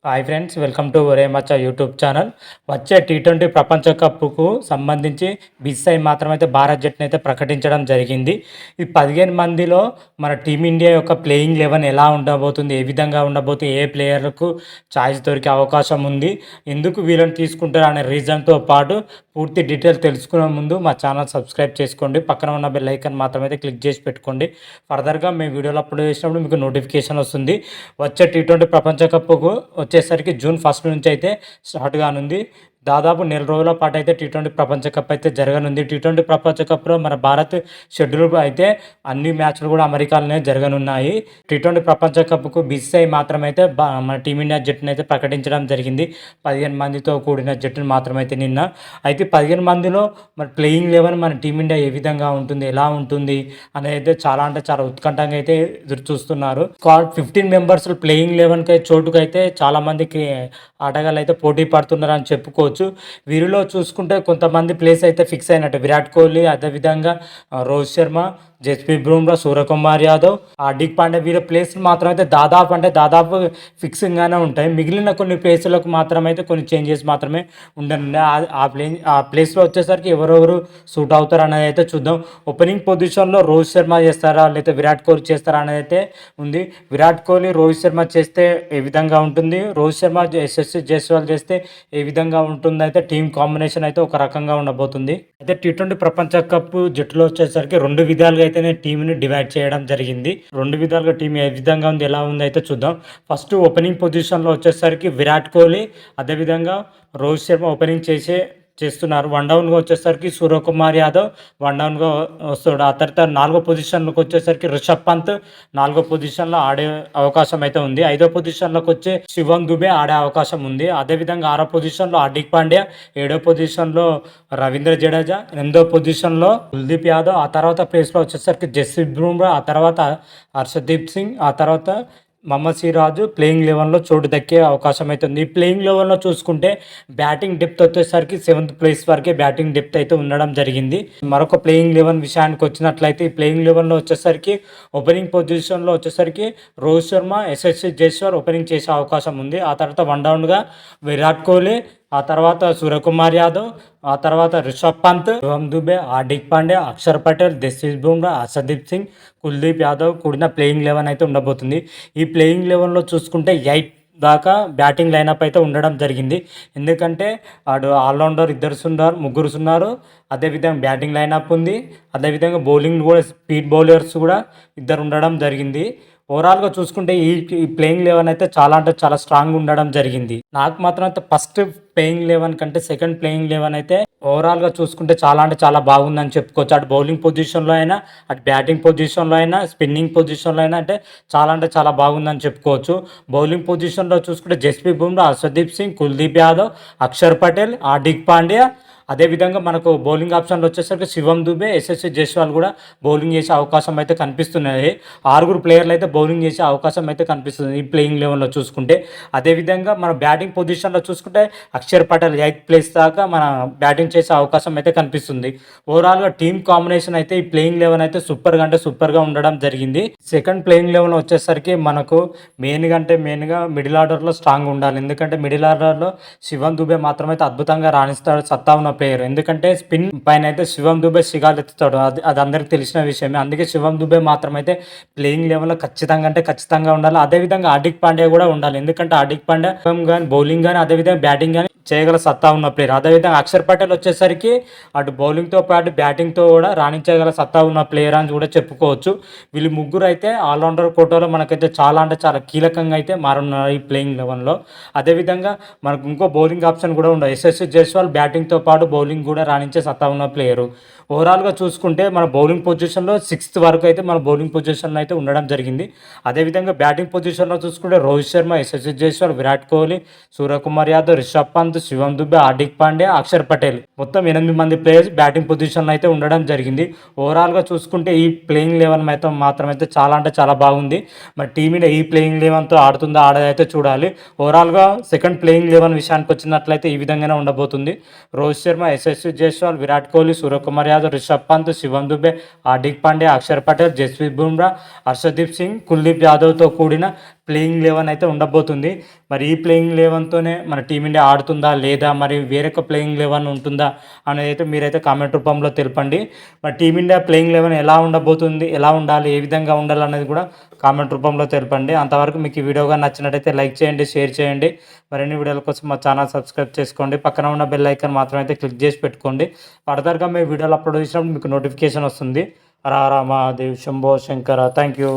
Hi friends, welcome to ఒరే మచ్చా YouTube channel. వచ్చే T20 ప్రపంచ కప్కు సంబంధించి బీసీసీఐ మాత్రమైతే భారత్ జట్టును అయితే ప్రకటించడం జరిగింది. ఈ 15 మందిలో మన టీమిండియా యొక్క ప్లేయింగ్ 11 ఎలా ఉండబోతుంది, ఏ విధంగా ఉండబోతుంది, ఏ ప్లేయర్లకు ఛాయిస్ దొరికే అవకాశం ఉంది, ఎందుకు వీళ్ళని తీసుకుంటారు అనే రీజన్తో పాటు పూర్తి డీటెయిల్స్ తెలుసుకునే ముందు మా ఛానల్ సబ్స్క్రైబ్ చేసుకోండి. పక్కన ఉన్న బెల్ ఐకాన్ మాత్రమైతే క్లిక్ చేసి పెట్టుకోండి. ఫర్దర్గా మేము వీడియోలు అప్లోడ్ చేసినప్పుడు మీకు నోటిఫికేషన్ వస్తుంది. వచ్చే టీ20 ప్రపంచ కప్కు వచ్చేసరికి జూన్ 1 నుంచి అయితే స్టార్ట్ కానుంది. దాదాపు నెల రోజుల పాటు అయితే టీ20 ప్రపంచ కప్ అయితే జరగనుంది. టీ20 ప్రపంచ కప్లో మన భారత్ షెడ్యూల్ అయితే అన్ని మ్యాచ్లు కూడా అమెరికాలోనే జరగనున్నాయి. టీ20 ప్రపంచ కప్కు బీసీసీఐ మాత్రమైతే మన టీమిండియా జట్టును అయితే ప్రకటించడం జరిగింది. 15 మందితో కూడిన జట్టును మాత్రమైతే నిన్న. అయితే 15 మందిలో మన ప్లేయింగ్ 11 మన టీమిండియా ఏ విధంగా ఉంటుంది, ఎలా ఉంటుంది అనేది చాలా అంటే చాలా ఉత్కంఠంగా అయితే ఎదురు చూస్తున్నారు. 15 మెంబర్స్ ప్లేయింగ్ 11 చోటుకైతే చాలా మందికి ఆటగాళ్ళు అయితే పోటీ పడుతున్నారు అని చెప్పుకోవచ్చు. వీరిలో చూసుకుంటే కొంతమంది ప్లేస్ అయితే ఫిక్స్ అయినట్టు విరాట్ కోహ్లీ, అదేవిధంగా రోహిత్ శర్మ, జస్ప్రీత్ బుమ్రా, సూర్యకుమార్ యాదవ్, హార్దిక్ పాండ్యా వీళ్ళ ప్లేస్లు మాత్రం అయితే దాదాపు ఫిక్సింగ్గానే ఉంటాయి. మిగిలిన కొన్ని ప్లేసులకు మాత్రమైతే కొన్ని చేంజెస్ మాత్రమే ఉండనుండే. ఆ ప్లేస్లో వచ్చేసరికి ఎవరెవరు సూట్ అవుతారు అనేది అయితే చూద్దాం. ఓపెనింగ్ పొజిషన్లో రోహిత్ శర్మ చేస్తారా లేకపోతే విరాట్ కోహ్లీ చేస్తారా అనేది అయితే ఉంది. విరాట్ కోహ్లీ రోహిత్ శర్మ చేస్తే ఏ విధంగా ఉంటుంది, రోహిత్ శర్మ యశస్వి జైస్వాల్ చేస్తే ఏ విధంగా ఉంటుంది అయితే టీమ్ కాంబినేషన్ అయితే ఒక రకంగా ఉండబోతుంది. అయితే టీ20 ప్రపంచ కప్ జట్టులో వచ్చేసరికి రెండు విధాలుగా అయితే టీంని డివైడ్ చేయడం జరిగింది. రెండు విధాలుగా టీం ఏ విధంగా ఉంది, ఎలా ఉంది అయితే చూద్దాం. ఫస్ట్ ఓపెనింగ్ పొజిషన్లో వచ్చేసరికి విరాట్ కోహ్లీ, అదేవిధంగా రోహిత్ శర్మ ఓపెనింగ్ చేస్తున్నారు. 1 డౌన్గా వచ్చేసరికి సూర్యకుమార్ యాదవ్ 1 డౌన్గా వస్తాడు. ఆ తర్వాత 4వ పొజిషన్లోకి వచ్చేసరికి రిషబ్ పంత్ 4వ పొజిషన్లో ఆడే అవకాశం అయితే ఉంది. 5వ పొజిషన్లోకి వచ్చే శివం దుబే ఆడే అవకాశం ఉంది. అదేవిధంగా 6వ పొజిషన్లో హార్దిక్ పాండ్యా, 7వ పొజిషన్లో రవీంద్ర జడేజా, 8వ పొజిషన్లో కుల్దీప్ యాదవ్, ఆ తర్వాత ప్లేస్లో వచ్చేసరికి జస్ప్రీత్ బుమ్రా, ఆ తర్వాత హర్షదీప్ సింగ్, ఆ తర్వాత మహమ్మద్ సిరాజ్ ప్లేయింగ్ 11లో చోటు దక్కే అవకాశం అయితే ఉంది. ఈ ప్లేయింగ్ 11లో చూసుకుంటే బ్యాటింగ్ డెప్త్ వచ్చేసరికి 7th ప్లేస్ వరకే బ్యాటింగ్ డెప్త్ అయితే ఉండడం జరిగింది. మరొక ప్లేయింగ్ 11 విషయానికి వచ్చినట్లయితే ఈ ప్లేయింగ్ 11లో వచ్చేసరికి ఓపెనింగ్ పొజిషన్లో వచ్చేసరికి రోహిత్ శర్మ, యశస్వి జైస్వాల్ ఓపెనింగ్ చేసే అవకాశం ఉంది. ఆ తర్వాత 1 డౌన్గా విరాట్ కోహ్లీ, ఆ తర్వాత సూర్యకుమార్ యాదవ్, ఆ తర్వాత రిషబ్ పంత్, శివం దుబే, హార్దిక్ పాండ్యా, అక్షర్ పటేల్, జస్ప్రీత్ బుమ్రా, హర్షదీప్ సింగ్, కుల్దీప్ యాదవ్ కూడిన ప్లేయింగ్ 11 అయితే ఉండబోతుంది. ఈ ప్లేయింగ్ 11లో చూసుకుంటే 8 దాకా బ్యాటింగ్ లైనప్ అయితే ఉండడం జరిగింది. ఎందుకంటే ఆడు ఆల్రౌండర్ ముగ్గురు ఉన్నారు. అదేవిధంగా బ్యాటింగ్ లైనప్ ఉంది. అదేవిధంగా బౌలింగ్ కూడా స్పీడ్ బౌలర్స్ కూడా 2 ఉండడం జరిగింది. ఓవరాల్గా చూసుకుంటే ఈ ప్లేయింగ్ 11 అయితే చాలా అంటే చాలా స్ట్రాంగ్ ఉండడం జరిగింది. నాకు మాత్రం అయితే ఫస్ట్ ప్లేయింగ్ 11 కంటే సెకండ్ ప్లేయింగ్ 11 అయితే ఓవరాల్గా చూసుకుంటే చాలా అంటే చాలా బాగుందని చెప్పుకోవచ్చు. అటు బౌలింగ్ పొజిషన్లో అయినా, అటు బ్యాటింగ్ పొజిషన్లో అయినా, స్పిన్నింగ్ పొజిషన్లో అయినా అంటే చాలా బాగుందని చెప్పుకోవచ్చు. బౌలింగ్ పొజిషన్లో చూసుకుంటే జస్ప్రీత్ బుమ్రా, హర్షదీప్ సింగ్, కుల్దీప్ యాదవ్, అక్షర్ పటేల్, హార్దిక్ పాండ్యా, అదేవిధంగా మనకు బౌలింగ్ ఆప్షన్లో వచ్చేసరికి శివం దుబే, యశస్వి జైస్వాల్ కూడా బౌలింగ్ చేసే అవకాశం అయితే కనిపిస్తున్నాయి. 6 ప్లేయర్లు అయితే బౌలింగ్ చేసే అవకాశం అయితే కనిపిస్తుంది ఈ ప్లేయింగ్ 11లో చూసుకుంటే. అదేవిధంగా మన బ్యాటింగ్ పొజిషన్లో చూసుకుంటే అక్షర్ పటేల్ 8th ప్లేస్ దాకా మన బ్యాటింగ్ చేసే అవకాశం అయితే కనిపిస్తుంది. ఓవరాల్గా టీమ్ కాంబినేషన్ అయితే ఈ ప్లేయింగ్ 11 అయితే సూపర్గా ఉండడం జరిగింది. సెకండ్ ప్లేయింగ్ 11 వచ్చేసరికి మనకు మెయిన్గా మిడిల్ ఆర్డర్లో స్ట్రాంగ్ ఉండాలి. ఎందుకంటే మిడిల్ ఆర్డర్లో శివం దుబే మాత్రమైతే అద్భుతంగా రాణిస్తాడు, సత్తా ఉన్న ప్లేయర్. ఎందుకంటే స్పిన్ పైన అయితే శివం దుబే సిగాలు ఎత్తుతాడు, అది అందరికి తెలిసిన విషయమే. అందుకే శివం దుబే మాత్రమైతే ప్లేయింగ్ 11లో ఖచ్చితంగా ఉండాలి. అదేవిధంగా హార్దిక్ పాండ్యా కూడా ఉండాలి. ఎందుకంటే హార్దిక్ పాండ్యా కానీ బౌలింగ్ కానీ అదేవిధంగా బ్యాటింగ్ కానీ చేయగల సత్తా ఉన్న ప్లేయర్. అదేవిధంగా అక్షర్ పటేల్ వచ్చేసరికి అటు బౌలింగ్తో పాటు బ్యాటింగ్తో కూడా రాణించగల సత్తా ఉన్న ప్లేయర్ అని కూడా చెప్పుకోవచ్చు. వీళ్ళు ముగ్గురు అయితే ఆల్రౌండర్ కోటాలో మనకైతే చాలా అంటే చాలా కీలకంగా అయితే మారున్నారు ఈ ప్లేయింగ్ 11లో. అదేవిధంగా మనకు ఇంకో బౌలింగ్ ఆప్షన్ కూడా ఉండదు. యశస్వి జైస్వాల్ బ్యాటింగ్తో పాటు బౌలింగ్ కూడా రాణించే సత్తా ఉన్న ప్లేయరు. ఓవరాల్గా చూసుకుంటే మన బౌలింగ్ పొజిషన్లో 6th వరకు అయితే మన బౌలింగ్ పొజిషన్లో అయితే ఉండడం జరిగింది. అదేవిధంగా బ్యాటింగ్ పొజిషన్లో చూసుకుంటే రోహిత్ శర్మ, యశస్వి జైస్వాల్, విరాట్ కోహ్లీ, సూర్యకుమార్ యాదవ్, రిషబ్ పంత్, శివం దుబే, హార్దిక్ పాండ్యా, అక్షర్ పటేల్ మొత్తం 8 మంది ప్లేయర్స్ బ్యాటింగ్ పొజిషన్లో అయితే ఉండడం జరిగింది. ఓవరాల్గా చూసుకుంటే ఈ ప్లేయింగ్ 11 మాత్రమైతే చాలా అంటే చాలా బాగుంది. మరి టీమిండియా ఈ ప్లేయింగ్ 11తో ఆడుతుందా ఆడదైతే చూడాలి. ఓవరాల్గా సెకండ్ ప్లేయింగ్ 11 విషయానికి వచ్చినట్లయితే ఈ విధంగానే ఉండబోతుంది. రోహిత్ శర్మ, యశస్వి జైస్వాల్, విరాట్ కోహ్లీ, సూర్యకుమార్ యాదవ్, రిషబ్ పంత్, శివం దుబే, హార్దిక్ పాండ్యా, అక్షర్ పటేల్, జస్ప్రీత్ బుమ్రా, హర్షదీప్ సింగ్, కుల్దీప్ యాదవ్తో కూడిన ప్లేయింగ్ 11 అయితే ఉండబోతుంది. మరి ఈ ప్లేయింగ్ 11తోనే మన టీమిండియా ఆడుతుందా లేదా, మరి వేరొక ప్లేయింగ్ 11 ఉంటుందా అనేది అయితే మీరైతే కామెంట్ రూపంలో తెలపండి. మరి టీమిండియా ప్లేయింగ్ 11 ఎలా ఉండబోతుంది, ఎలా ఉండాలి, ఏ విధంగా ఉండాలనేది కూడా కామెంట్ రూపంలో తెలపండి. అంతవరకు మీకు ఈ వీడియోగా నచ్చినట్టయితే లైక్ చేయండి, షేర్ చేయండి. మరిన్ని వీడియోల కోసం మా ఛానల్ సబ్స్క్రైబ్ చేసుకోండి. పక్కన ఉన్న బెల్ ఐకాన్ మాత్రం అయితే క్లిక్ చేసి పెట్టుకోండి. ఫర్దర్గా మేము వీడియోలు అప్లోడ్ చేసినప్పుడు మీకు నోటిఫికేషన్ వస్తుంది. హర హర మహాదేవ్, శంభో శంకర. Thank you.